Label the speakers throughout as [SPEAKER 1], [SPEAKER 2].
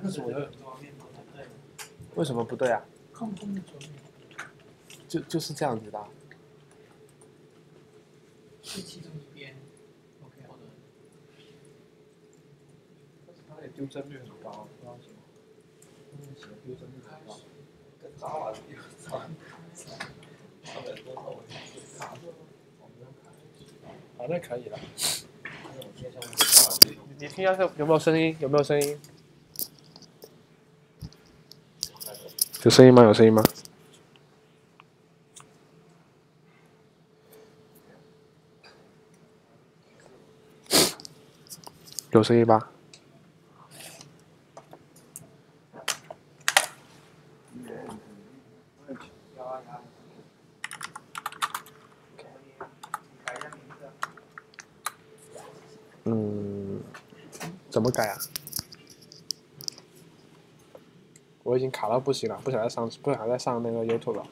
[SPEAKER 1] 那是我的。为什么不对啊？就是这样子的、啊。
[SPEAKER 2] 是其中一边 ，OK， 或者。
[SPEAKER 1] 但是它的丢帧率很高，不知道为什么。写的丢帧率很高。跟Java比，好，那可以了。你听一下有没有声音？有没有声音？有声音吗？有声音吗？有声音吧？怎么改啊？我已经卡到不行了，不想再上那个 YouTube 了。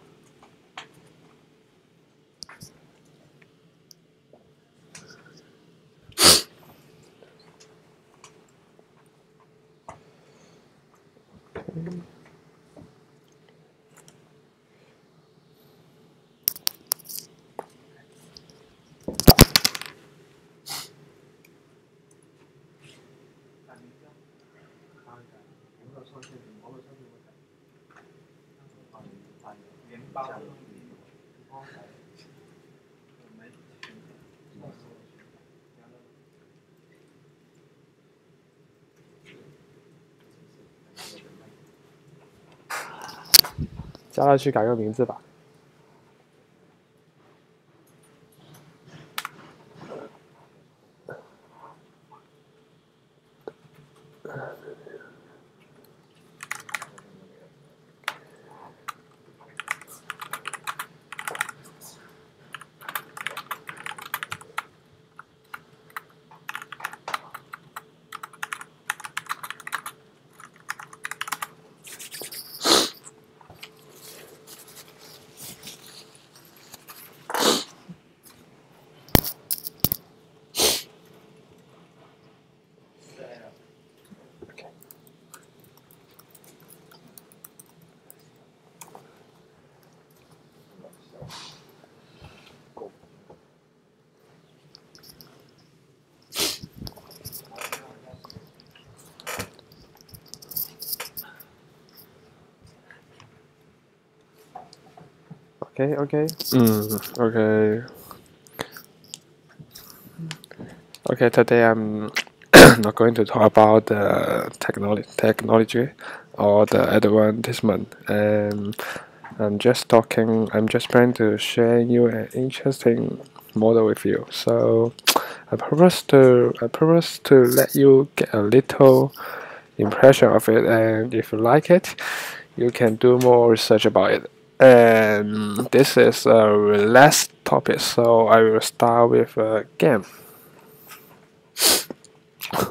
[SPEAKER 1] 加他去改个名字吧。Okay. Okay. Okay, today I'm not going to talk about the technology or the advertisement. I'm just trying to share you an interesting model with you. So I propose to let you get a little impression of it, and if you like it, you can do more research about it. And this is a last topic, so I will start with a game.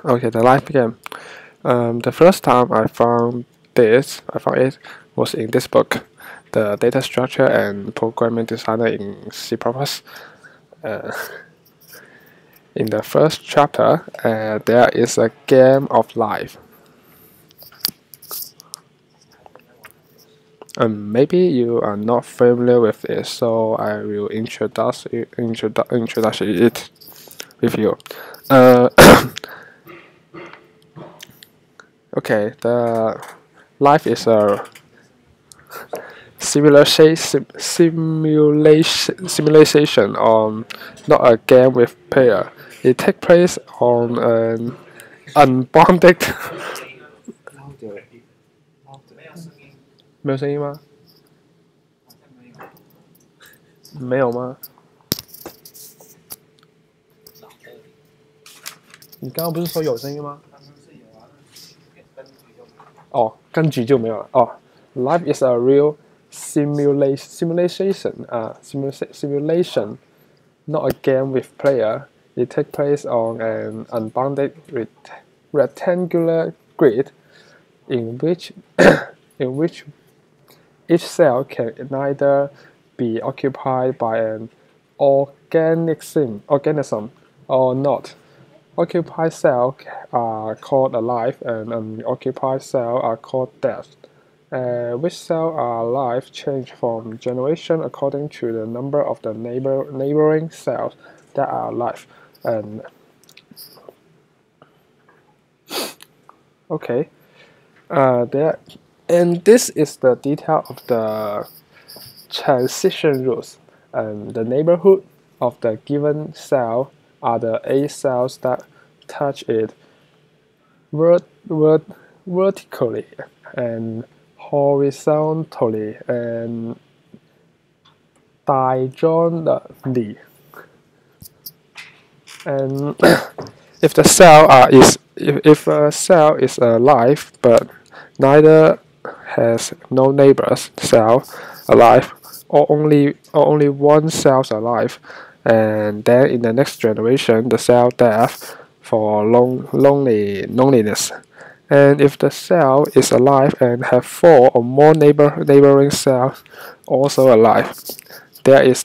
[SPEAKER 1] Okay, the live game. The first time I found it was in this book, The Data Structure and Programming Designer in C++. In the first chapter, there is a game of life. Maybe you are not familiar with it, so I will introduce it with you. Okay, the life is a simulation on not a game with player. It takes place on an unbounded 没有声音吗？没有吗？你刚刚不是说有声音吗？哦，根据就没有了。哦 ，Life is a real simulation, not a game with player. It takes place on an unbounded rectangular grid in which in which each cell can neither be occupied by an organism or not. Occupied cells are called alive and unoccupied cells are called dead. Which cells are alive change from generation according to the number of the neighboring cells that are alive. And okay, and this is the detail of the transition rules. The neighborhood of the given cell are the A cells that touch it vertically and horizontally and diagonally. And if the cell if a cell is alive but neither has no neighbors cell alive or only one cell's alive, and then in the next generation the cell death for loneliness. And if the cell is alive and have 4 or more neighboring cells also alive, there is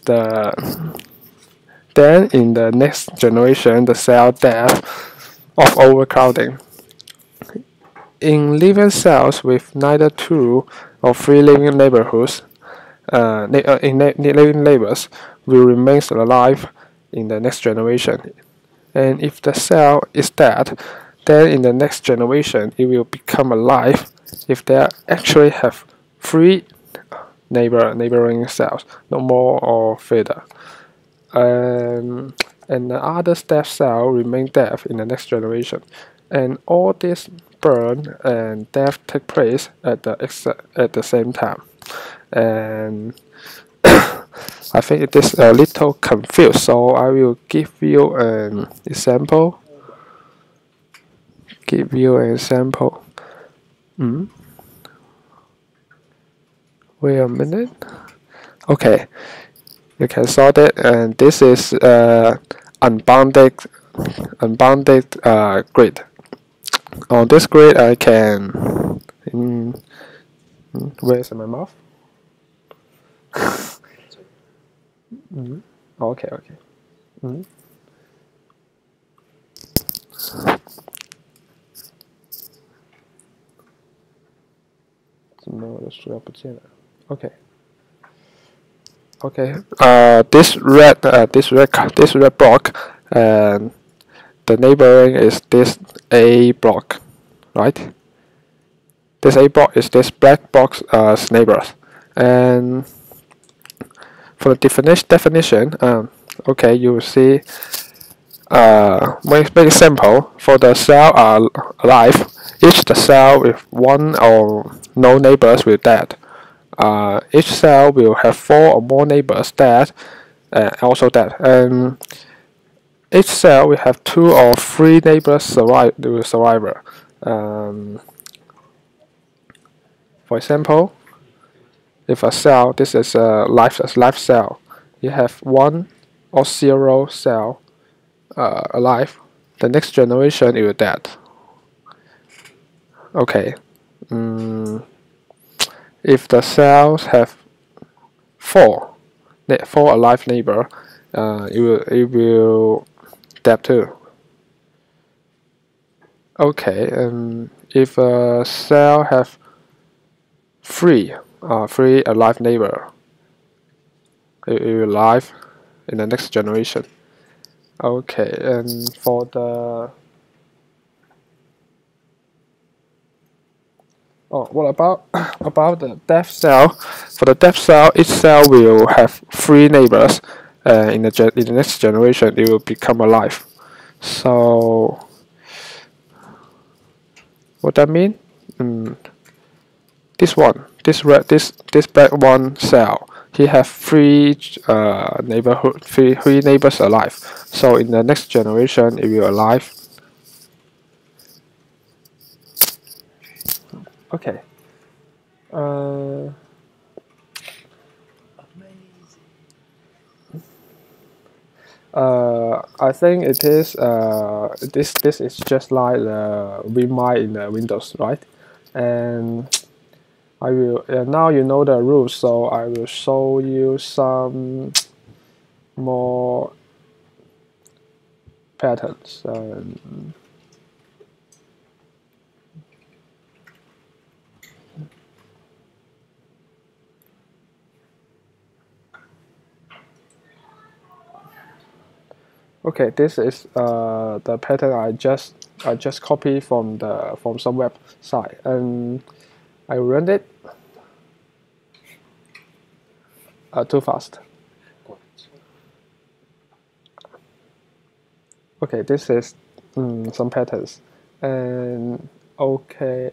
[SPEAKER 1] then in the next generation the cell death of overcrowding. In living cells with neither 2 or 3 living neighborhoods, living neighbors will remain alive in the next generation. And if the cell is dead, then in the next generation it will become alive if they actually have 3 neighboring cells, no more or further. And the other dead cell remain dead in the next generation. And all this burn and death take place at the same time. And I think it is a little confused, so I will give you an example. Wait a minute. Okay, you can sort it, and this is unbounded grid. On this grid, I can. Where's my mouth? Okay. Okay. This red block, and the neighboring is this A block, right? This A block is this black box neighbors, and for the definition, okay, you will see. Make it simple. For the cell are alive, each the cell with 1 or no neighbors will dead. Each cell will have 4 or more neighbors dead, also dead, and each cell will have 2 or 3 neighbors survivor. For example, if a cell, this is a life cell, you have 1 or 0 cell alive, the next generation it will dead. Okay. If the cells have 4 alive neighbor, it will dead too. Okay, and if a cell have 3 alive neighbor, it will live in the next generation. Okay, and for the what about the death cell? For the death cell, each cell will have 3 neighbors. In the next generation, it will become alive. So, what that mean? This black one cell, he have 3 neighbors alive. So in the next generation, it will alive. Okay. I think it is this is just like the Vim in the Windows, right? And I will now you know the rules, so I will show you some more patterns. Okay, this is the pattern I just copied from some website, and I run it too fast. Okay, this is some patterns, and okay,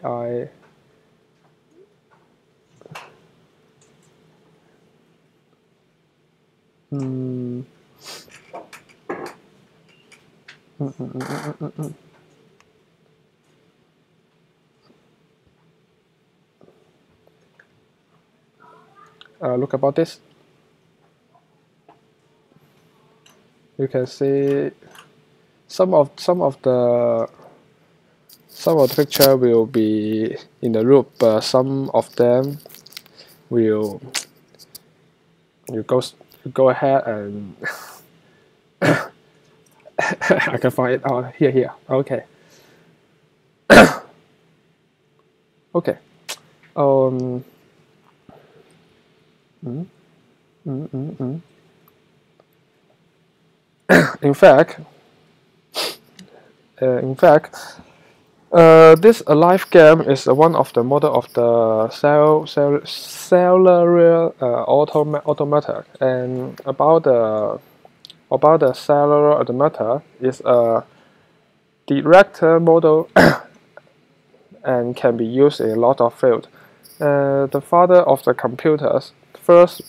[SPEAKER 1] mm, look about this. You can see some of the picture will be in the loop, but some of them will you go ahead and I can find it out here. Okay. Okay. Um. mm, mm, mm, mm. In fact, this Alive game is one of the model of the cellular automata, and about the cellular automata is a direct model and can be used in a lot of fields. The father of the computers first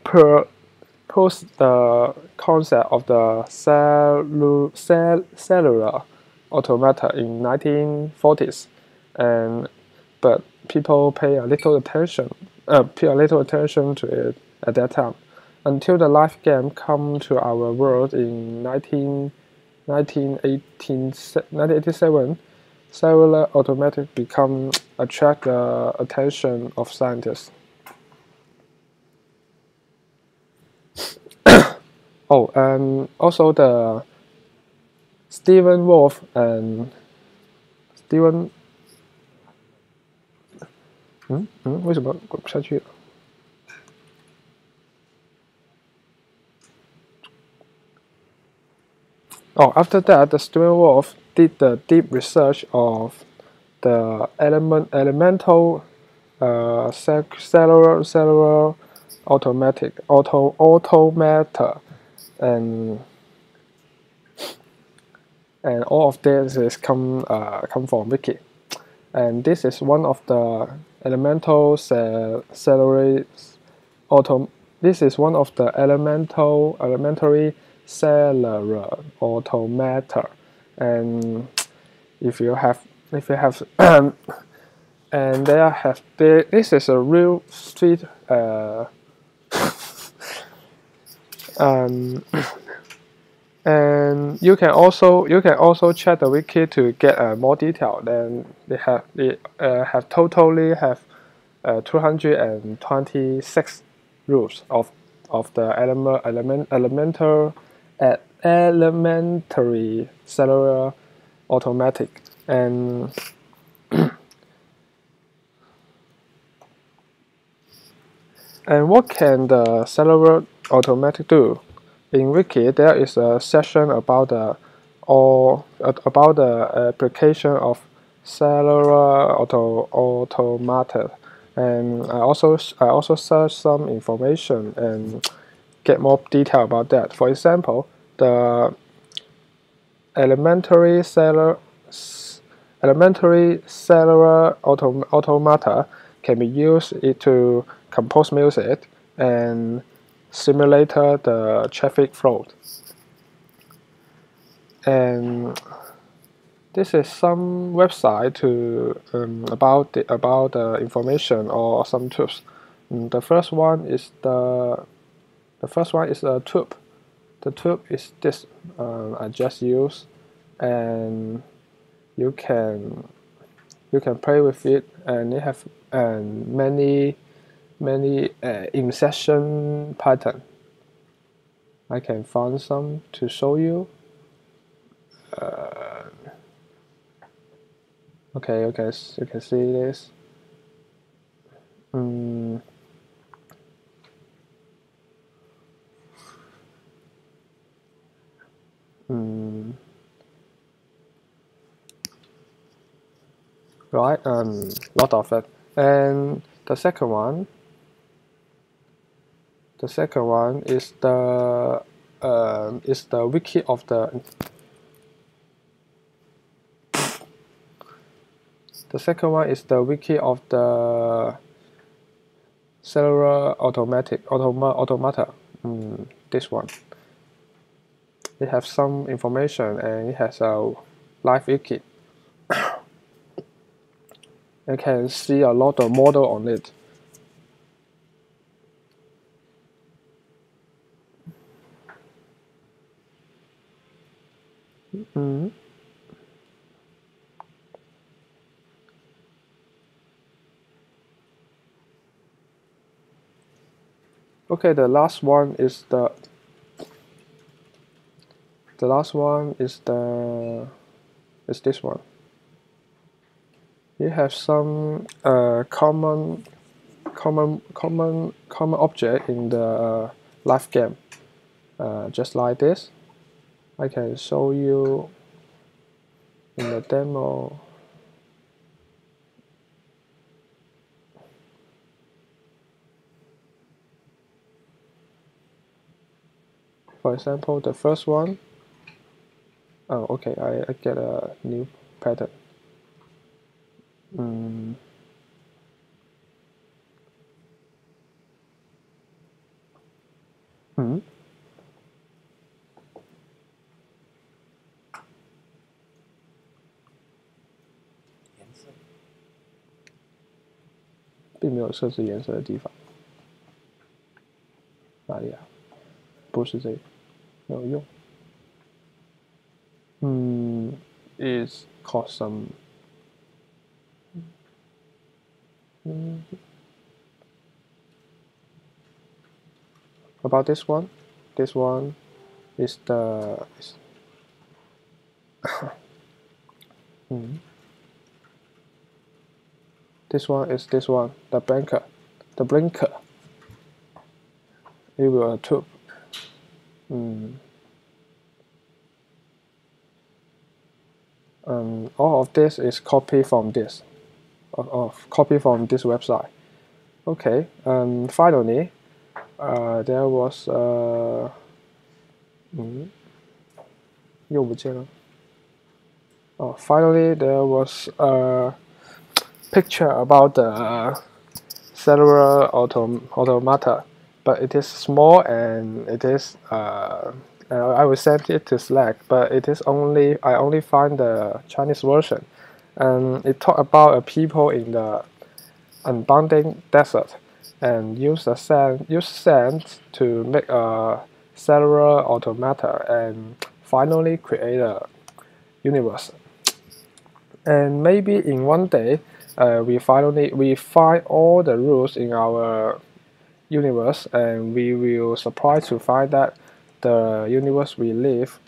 [SPEAKER 1] proposed the concept of the cellular automata in 1940s, and but people pay a little attention to it at that time, until the live game come to our world in 1987. Cellular automatic become attract the attention of scientists. Oh, and also the Stephen Wolf and Stephen，为什么滚不下去了？ Oh, after that, the Stephen Wolf did the deep research of the elemental cellular automata, and all of this is come from Wiki, and this is one of the elemental cellular autom. This is one of the elementary cellular automata, and if you have and this is a real street um, and you can also check the wiki to get more detail. Then they have totally have 226 rules of the elementary cellular automatic, and and what can the cellular automatic do? In Wiki, there is a section about the application of cellular automata, and I also search some information and get more detail about that. For example, the elementary cellular automata can be used to compose music and simulate the traffic flow. And this is some website to about the information or some tools. The first one is a tube. The tube is this I just use, and you can play with it, and it have and many insertion pattern. I can find some to show you. Okay, you can see this. Right, lot of it. And the second one is the wiki of the. The second one is the wiki of the cellular automata. This one. It has some information and it has a live wiki. You can see a lot of model on it. Okay, the last one is this one. You have some common object in the live game, just like this. I can show you in the demo. For example, the first one. Oh, okay, I get a new pattern. Hmm?
[SPEAKER 2] 颜色
[SPEAKER 1] 并没有设置颜色的地方。哪里啊？不是这个，没有用。Is cause some. About this one. This one is the. This one is this one, the blinker. The blinker. It will a tube. All of this is copy from this. Copy from this website. Okay. Finally, there was 又不见了。Finally, there was a picture about the cellular automata, but it is small and it is. I will send it to Slack, but it is I only find the Chinese version, and it talk about a people in the unbounding desert and use sand to make a cellular automata and finally create a universe. And maybe in one day, we find all the rules in our universe, and we will surprised to find that the universe we live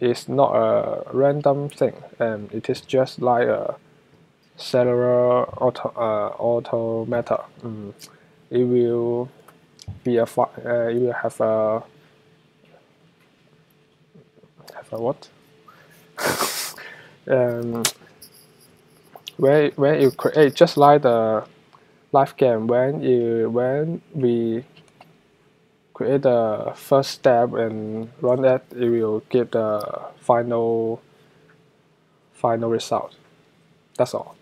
[SPEAKER 1] is not a random thing, and it is just like a cellular automata. It will be it will have a what? When you create, just like the live game, when we create the first step and run it will give the final result. That's all.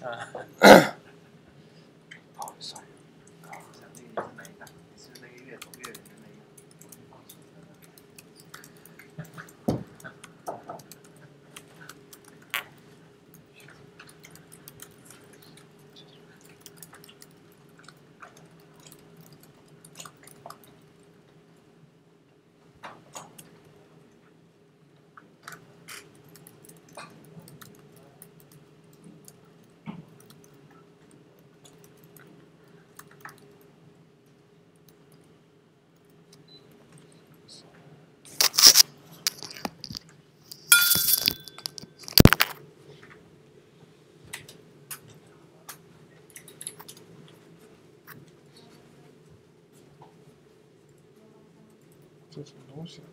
[SPEAKER 1] 哦，sorry。
[SPEAKER 2] 想那个也是哪一档？你是不是那个越走越远的那个？
[SPEAKER 1] 这什么东西啊？